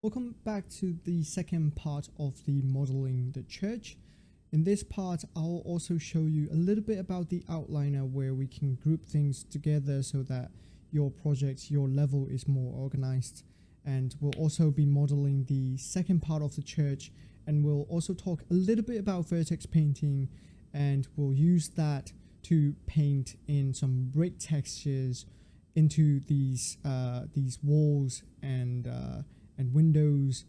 Welcome back to the second part of the modeling the church. In this part, I'll also show you a little bit about the outliner where we can group things together so that your project, your level is more organized. And we'll also be modeling the second part of the church, and we'll also talk a little bit about vertex painting, and we'll use that to paint in some brick textures into these walls and windows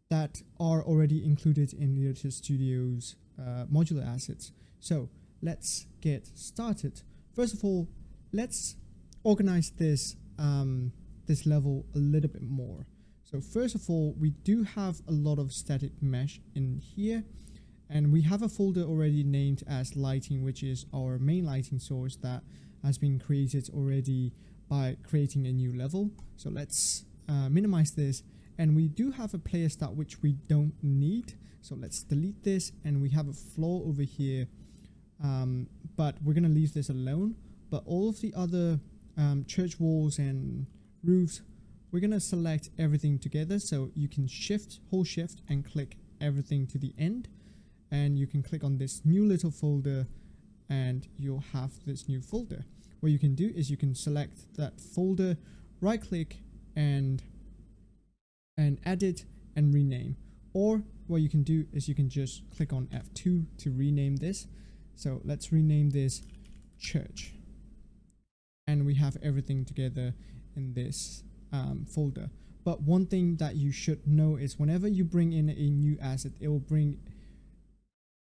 that are already included in the Artist Studio's modular assets. So let's get started. First of all, let's organize this this level a little bit more. So first of all, we do have a lot of static mesh in here, and we have a folder already named as lighting, which is our main lighting source that has been created already by creating a new level. So let's minimize this, and we do have a player start which we don't need, so let's delete this. And we have a floor over here, but we're gonna leave this alone. But all of the other church walls and roofs, we're gonna select everything together. So you can hold shift and click everything to the end, and you can click on this new little folder and you'll have this new folder. What you can do is you can select that folder, right click and edit and rename, or what you can do is you can just click on F2 to rename this. So let's rename this church, and we have everything together in this folder. But one thing that you should know is whenever you bring in a new asset, it will bring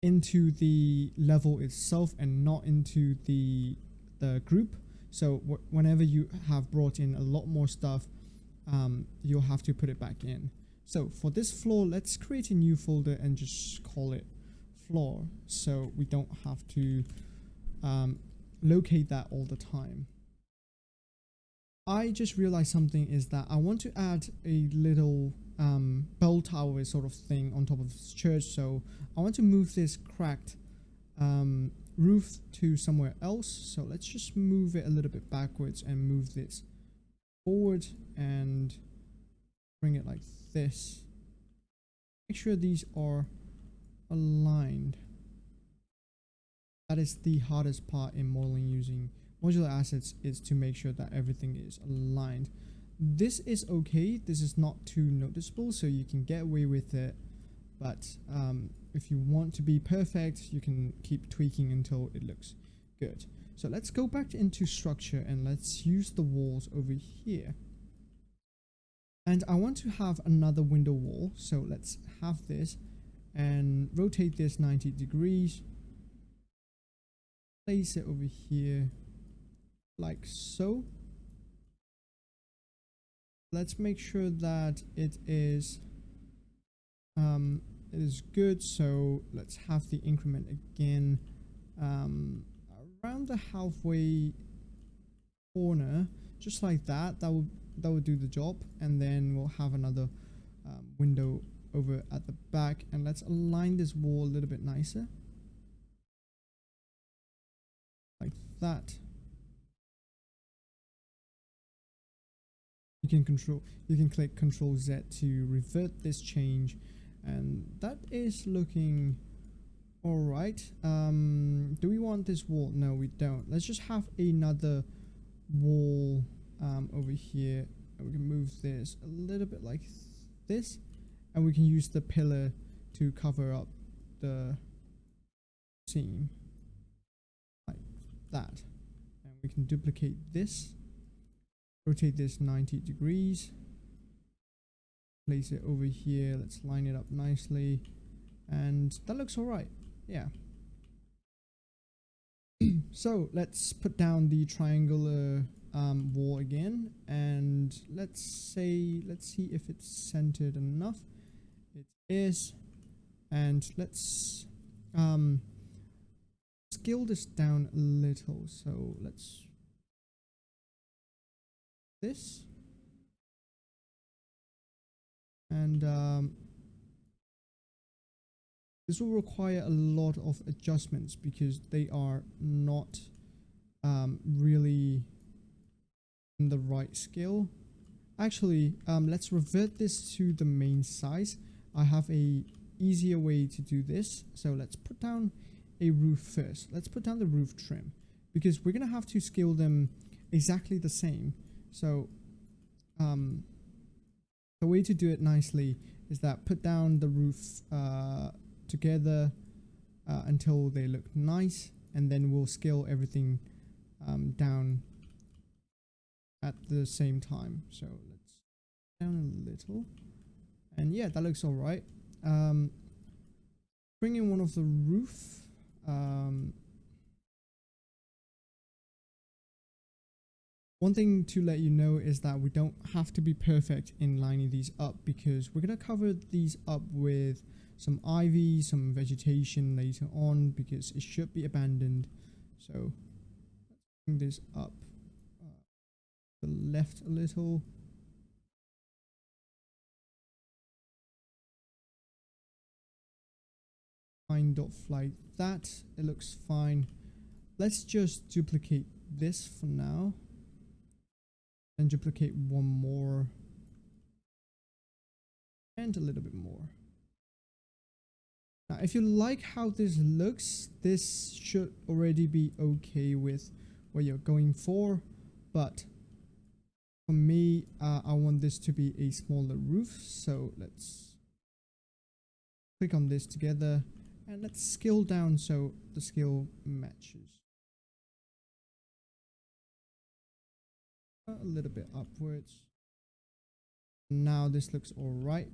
into the level itself and not into the group. So whenever you have brought in a lot more stuff, you'll have to put it back in. So for this floor, let's create a new folder and just call it floor, so we don't have to locate that all the time. I just realized something is that I want to add a little bell tower sort of thing on top of this church. So I want to move this cracked roof to somewhere else. So let's just move it a little bit backwards and move this forward and bring it like this. Make sure these are aligned. That is the hardest part in modeling using modular assets, is to make sure that everything is aligned. This is okay, this is not too noticeable, so you can get away with it. But if you want to be perfect, you can keep tweaking until it looks good. So let's go back into structure and let's use the walls over here. And I want to have another window wall, so let's have this and rotate this 90 degrees. Place it over here like so. Let's make sure that it is good. So let's have the increment again around the halfway corner, just like that. That would do the job. And then we'll have another window over at the back, and let's align this wall a little bit nicer, like that. You can click Control Z to revert this change, and that is looking all right. Do we want this wall? No, we don't. Let's just have another wall over here, and we can move this a little bit like this, and we can use the pillar to cover up the seam like that. And we can duplicate this, rotate this 90 degrees, place it over here. Let's line it up nicely, and that looks all right. Yeah. So let's put down the triangular wall again, and let's see if it's centered enough. It is. And let's scale this down a little. So let's this, and this will require a lot of adjustments because they are not really in the right scale. Actually, let's revert this to the main size. I have a easier way to do this. So let's put down a roof first. Let's put down the roof trim because we're gonna have to scale them exactly the same. So the way to do it nicely is that put down the roof together until they look nice, and then we'll scale everything down at the same time. So let's down a little, and yeah, that looks all right. Bring in one of the roof. One thing to let you know is that we don't have to be perfect in lining these up because we're going to cover these up with some ivy, some vegetation later on because it should be abandoned. So let's bring this up to the left a little. Kind of like that. It looks fine. Let's just duplicate this for now. And duplicate one more and a little bit more. Now if you like how this looks, this should already be okay with what you're going for, but for me I want this to be a smaller roof, so let's click on this together and let's scale down so the scale matches. A little bit upwards. Now this looks all right.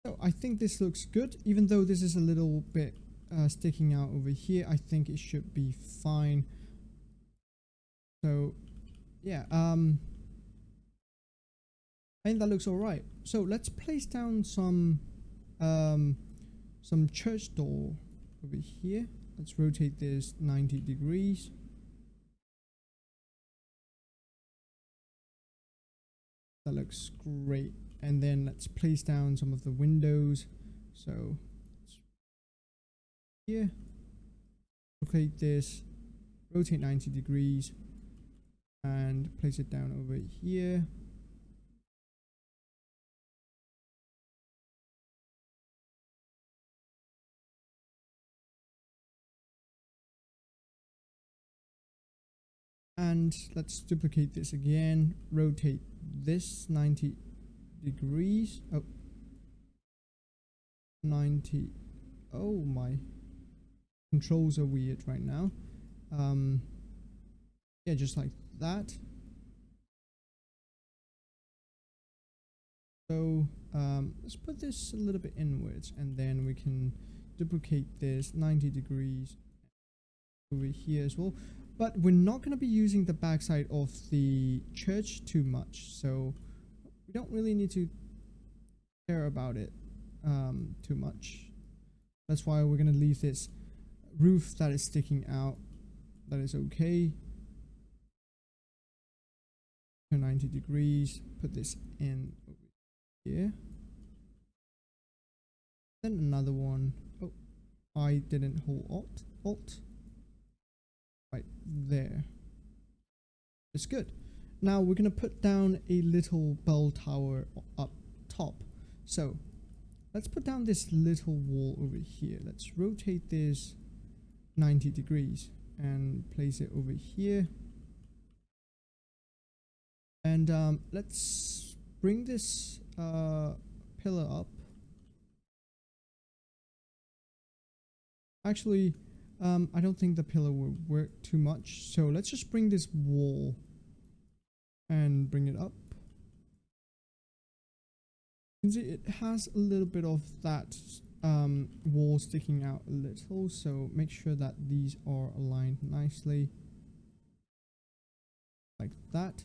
So I think this looks good, even though this is a little bit sticking out over here. I think it should be fine. So yeah, I think that looks all right. So let's place down some church door over here. Let's rotate this 90 degrees. That looks great. And then let's place down some of the windows. So here, rotate this, rotate 90 degrees, and place it down over here. And let's duplicate this again, rotate this 90 degrees. Oh, 90. Oh, my controls are weird right now. Yeah, just like that. So let's put this a little bit inwards, and then we can duplicate this 90 degrees over here as well. But we're not going to be using the backside of the church too much, so we don't really need to care about it too much. That's why we're going to leave this roof that is sticking out. That is okay. Turn 90 degrees, put this in over here. Then another one. Oh, I didn't hold Alt. Right there. It's good. Now we're going to put down a little bell tower up top. So let's put down this little wall over here. Let's rotate this 90 degrees and place it over here. And let's bring this pillar up. Actually, I don't think the pillar will work too much, so let's just bring this wall and bring it up. You can see it has a little bit of that wall sticking out a little, so make sure that these are aligned nicely like that.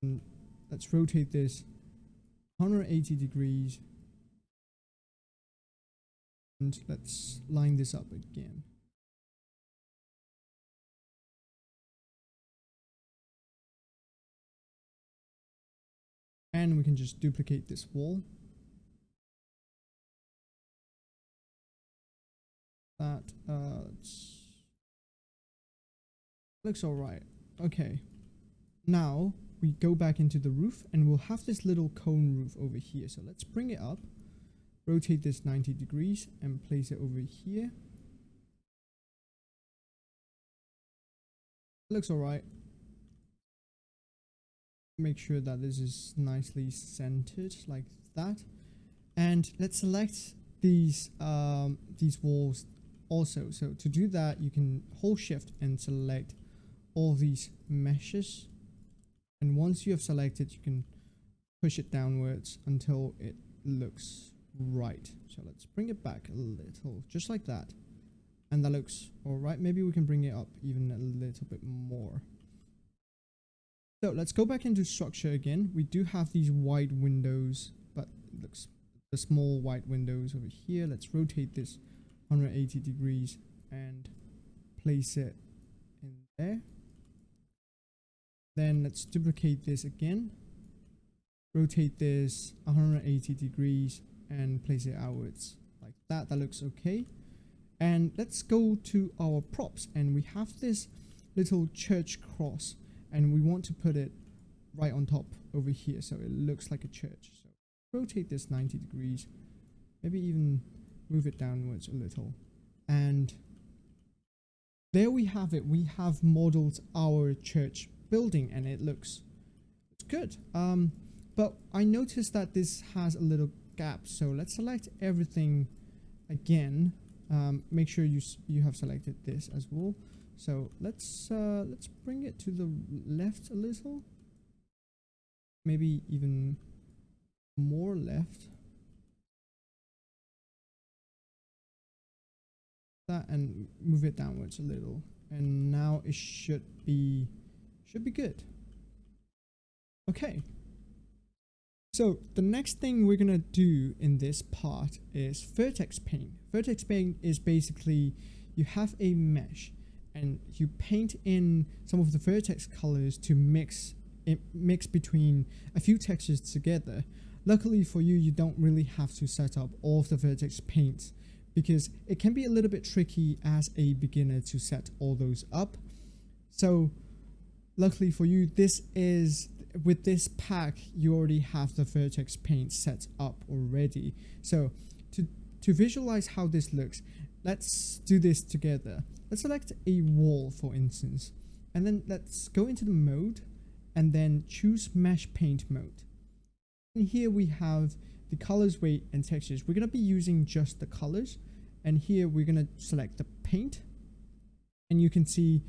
And let's rotate this 180 degrees and let's line this up again. And we can just duplicate this wall. That looks all right. Okay. Now we go back into the roof and we'll have this little cone roof over here. So let's bring it up, rotate this 90 degrees and place it over here. Looks alright. Make sure that this is nicely centered like that. And let's select these walls also. So to do that, you can hold shift and select all these meshes. And once you have selected, you can push it downwards until it looks right. So let's bring it back a little, just like that. And that looks all right. Maybe we can bring it up even a little bit more. So let's go back into structure again. We do have these wide windows, but it looks the small white windows over here. Let's rotate this 180 degrees and place it in there. Then let's duplicate this again, rotate this 180 degrees and place it outwards like that. That looks okay. And let's go to our props, and we have this little church cross and we want to put it right on top over here so it looks like a church. So rotate this 90 degrees, maybe even move it downwards a little, and there we have it. We have modeled our church building and it looks good. But I noticed that this has a little gap, so let's select everything again. Make sure you have selected this as well. So let's bring it to the left a little, maybe even more left, that, and move it downwards a little, and now it should be good. Okay, so the next thing we're gonna do in this part is vertex paint. Vertex paint is basically you have a mesh and you paint in some of the vertex colors to mix between a few textures together. Luckily for you, you don't really have to set up all of the vertex paints because it can be a little bit tricky as a beginner to set all those up. So luckily for you, with this pack, you already have the vertex paint set up already. So to visualize how this looks, let's do this together. Let's select a wall, for instance, and then let's go into the mode and then choose mesh paint mode. And here we have the colors, weight, and textures. We're going to be using just the colors, and here we're going to select the paint, and you can see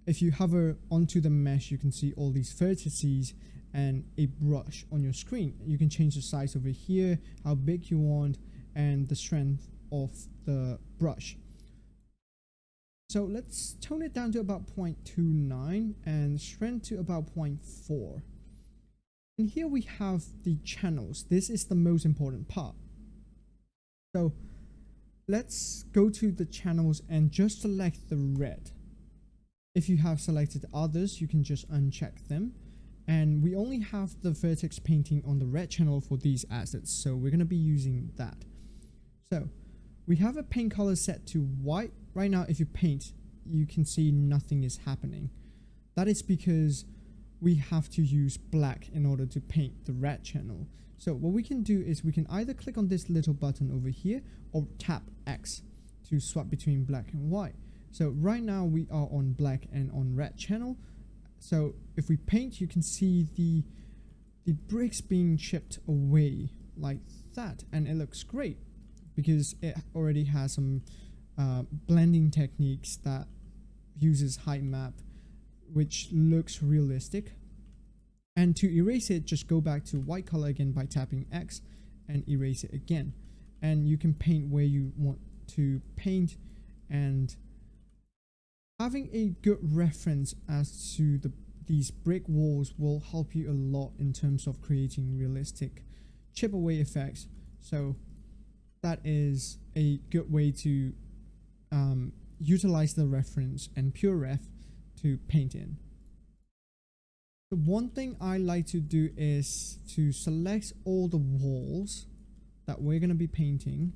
if you hover onto the mesh, you can see all these vertices and a brush on your screen. You can change the size over here, how big you want, and the strength of the brush. So let's tone it down to about 0.29 and strength to about 0.4. And here we have the channels. This is the most important part. So let's go to the channels and just select the red. If you have selected others, you can just uncheck them. And we only have the vertex painting on the red channel for these assets, so we're going to be using that. So we have a paint color set to white. Right now, if you paint, you can see nothing is happening. That is because we have to use black in order to paint the red channel. So what we can do is we can either click on this little button over here or tap X to swap between black and white. So right now we are on black and on red channel. So if we paint, you can see the bricks being chipped away like that, and it looks great because it already has some blending techniques that uses height map, which looks realistic. And to erase it, just go back to white color again by tapping X and erase it again. And you can paint where you want to paint, and having a good reference as to these brick walls will help you a lot in terms of creating realistic chip away effects. So that is a good way to utilize the reference and pure ref to paint in. The one thing I like to do is to select all the walls that we're going to be painting.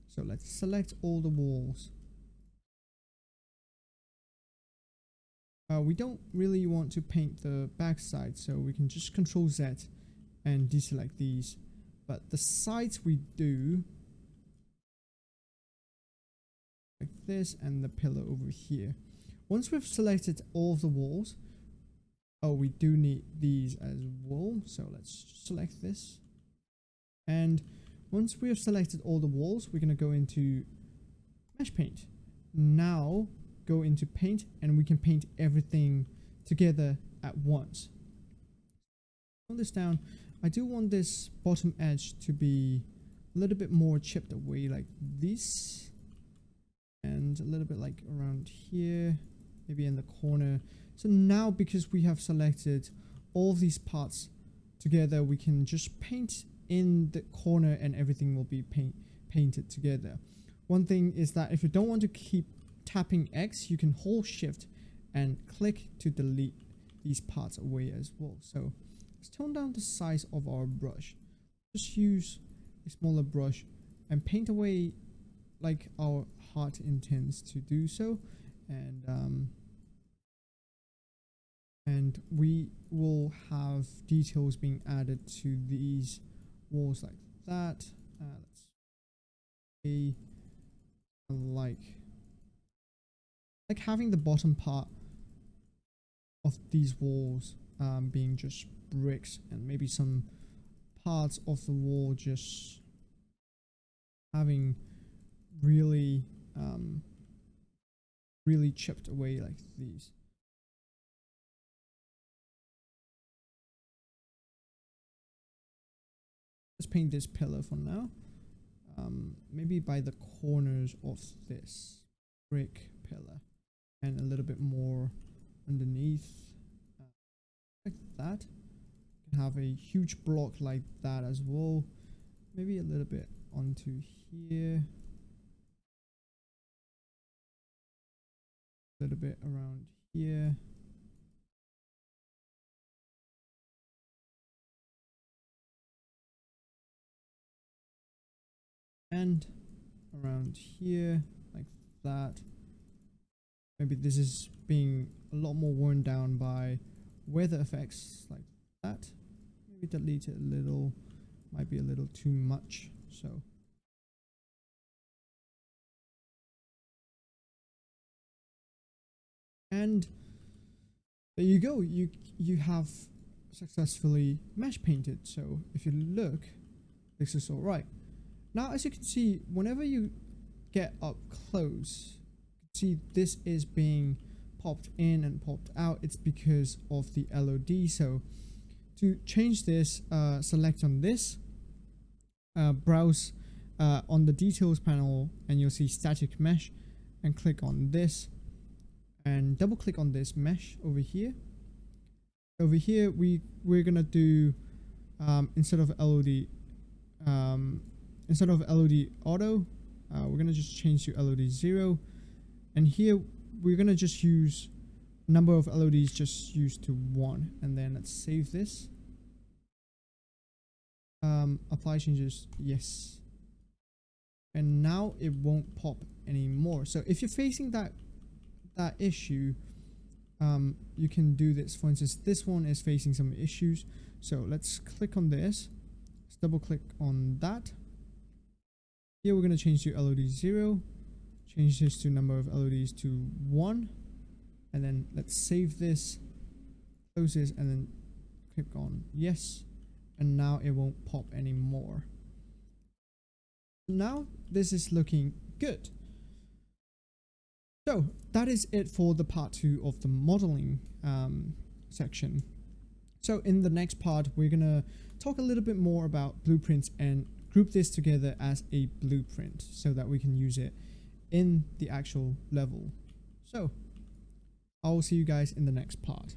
So let's select all the walls. we don't really want to paint the back side, so we can just Control Z and deselect these. But the sides we do like this, and the pillar over here. Once we've selected all of the walls, oh, we do need these as well, so let's select this. And once we have selected all the walls, we're going to go into Mesh Paint. Now go into Paint, and we can paint everything together at once. Put this down. I do want this bottom edge to be a little bit more chipped away like this, and a little bit like around here, maybe in the corner. So now, because we have selected all these parts together, we can just paint in the corner and everything will be painted together. One thing is that if you don't want to keep tapping X, you can hold Shift and click to delete these parts away as well. So let's tone down the size of our brush. Just use a smaller brush and paint away like our heart intends to do so. And we will have details being added to these walls like that. Let's see, like having the bottom part of these walls being just bricks, and maybe some parts of the wall just having really really chipped away like these. Let's paint this pillar for now. Maybe by the corners of this brick pillar, and a little bit more underneath, like that. You can have a huge block like that as well. Maybe a little bit onto here, a little bit around here. And around here like that. Maybe this is being a lot more worn down by weather effects like that. Maybe delete it a little, might be a little too much. So and there you go, you have successfully mesh painted. So if you look, this is all right. Now, as you can see, whenever you get up close, you can see this is being popped in and popped out. It's because of the LOD. So to change this, select on this, browse on the details panel, and you'll see static mesh, and click on this and double click on this mesh over here. Over here, we're gonna do instead of LOD auto, we're gonna just change to LOD 0, and here we're gonna just use number of LODs just used to 1, and then let's save this. Apply changes, yes, and now it won't pop anymore. So if you're facing that issue, you can do this. For instance, this one is facing some issues, so let's click on this, let's double click on that. Here we're going to change to LOD 0, change this to number of LODs to 1, and then let's save this, close this, and then click on yes, and now it won't pop anymore. Now this is looking good. So that is it for the part 2 of the modeling section. So in the next part, we're going to talk a little bit more about blueprints and group this together as a blueprint so that we can use it in the actual level. So I'll see you guys in the next part.